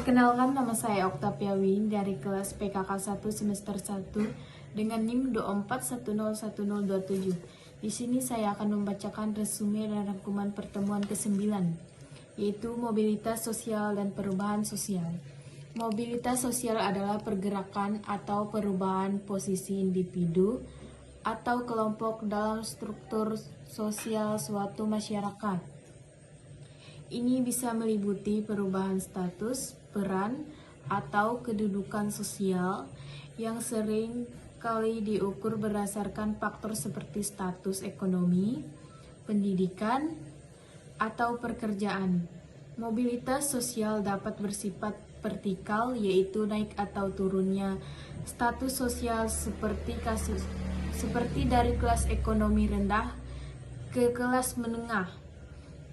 Perkenalkan, nama saya Oktavia Win dari kelas PKK 1 semester 1 dengan NIM 24101027. Di sini saya akan membacakan resume dan rangkuman pertemuan ke-9, yaitu mobilitas sosial dan perubahan sosial. Mobilitas sosial adalah pergerakan atau perubahan posisi individu atau kelompok dalam struktur sosial suatu masyarakat. Ini bisa meliputi perubahan status, peran, atau kedudukan sosial yang sering kali diukur berdasarkan faktor seperti status ekonomi, pendidikan, atau pekerjaan. Mobilitas sosial dapat bersifat vertikal, yaitu naik atau turunnya status sosial seperti dari kelas ekonomi rendah ke kelas menengah,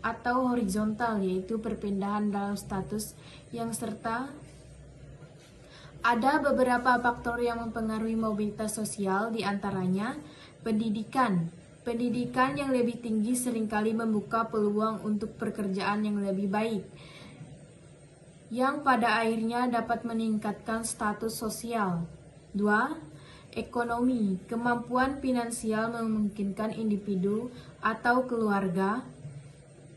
atau horizontal, yaitu perpindahan dalam status yang serta ada beberapa faktor yang mempengaruhi mobilitas sosial, diantaranya pendidikan. Pendidikan yang lebih tinggi seringkali membuka peluang untuk pekerjaan yang lebih baik, yang pada akhirnya dapat meningkatkan status sosial. 2. Ekonomi. Kemampuan finansial memungkinkan individu atau keluarga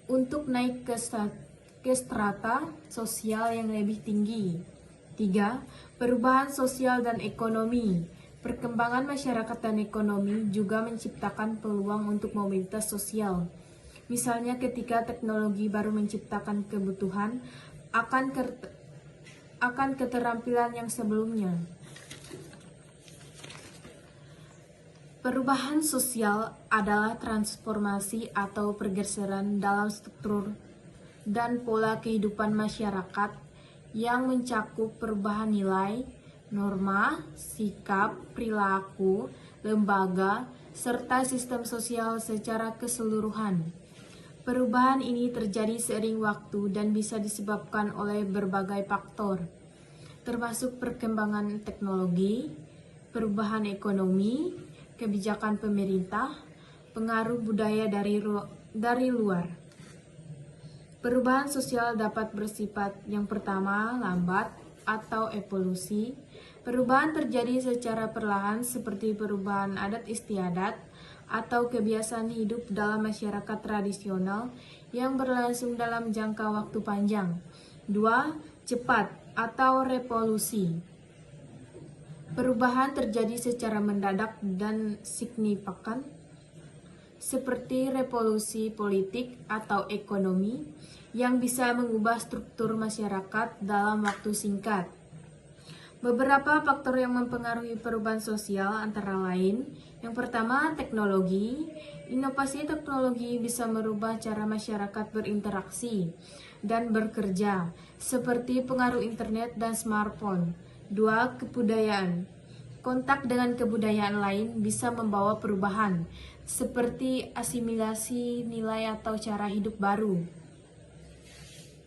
untuk naik ke strata sosial yang lebih tinggi. 3. Perubahan sosial dan ekonomi. Perkembangan masyarakat dan ekonomi juga menciptakan peluang untuk mobilitas sosial. Misalnya ketika teknologi baru menciptakan kebutuhan akan keterampilan yang sebelumnya. Perubahan sosial adalah transformasi atau pergeseran dalam struktur dan pola kehidupan masyarakat yang mencakup perubahan nilai, norma, sikap, perilaku, lembaga, serta sistem sosial secara keseluruhan. Perubahan ini terjadi seiring waktu dan bisa disebabkan oleh berbagai faktor, termasuk perkembangan teknologi, perubahan ekonomi, kebijakan pemerintah, pengaruh budaya dari luar. Perubahan sosial dapat bersifat yang pertama, lambat atau evolusi. Perubahan terjadi secara perlahan seperti perubahan adat istiadat atau kebiasaan hidup dalam masyarakat tradisional yang berlangsung dalam jangka waktu panjang. 2. Cepat atau revolusi. Perubahan terjadi secara mendadak dan signifikan, seperti revolusi politik atau ekonomi yang bisa mengubah struktur masyarakat dalam waktu singkat. Beberapa faktor yang mempengaruhi perubahan sosial antara lain: yang pertama, teknologi. Inovasi teknologi bisa merubah cara masyarakat berinteraksi dan bekerja, seperti pengaruh internet dan smartphone. 2. Kebudayaan. Kontak dengan kebudayaan lain bisa membawa perubahan, seperti asimilasi nilai atau cara hidup baru.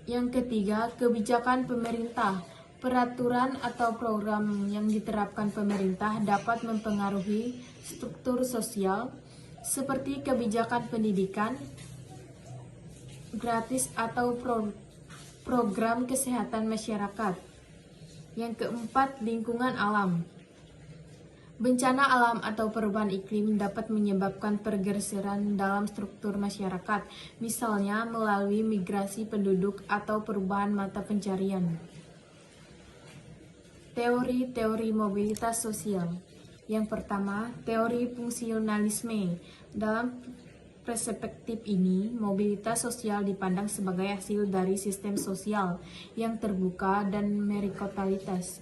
Yang ketiga, kebijakan pemerintah. Peraturan atau program yang diterapkan pemerintah dapat mempengaruhi struktur sosial, seperti kebijakan pendidikan gratis atau program kesehatan masyarakat. Yang keempat, lingkungan alam. Bencana alam atau perubahan iklim dapat menyebabkan pergeseran dalam struktur masyarakat, misalnya melalui migrasi penduduk atau perubahan mata pencarian. Teori-teori mobilitas sosial. Yang pertama, teori fungsionalisme. Dalam perspektif ini, mobilitas sosial dipandang sebagai hasil dari sistem sosial yang terbuka dan meritokratis,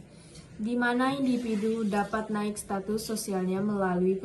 di mana individu dapat naik status sosialnya melalui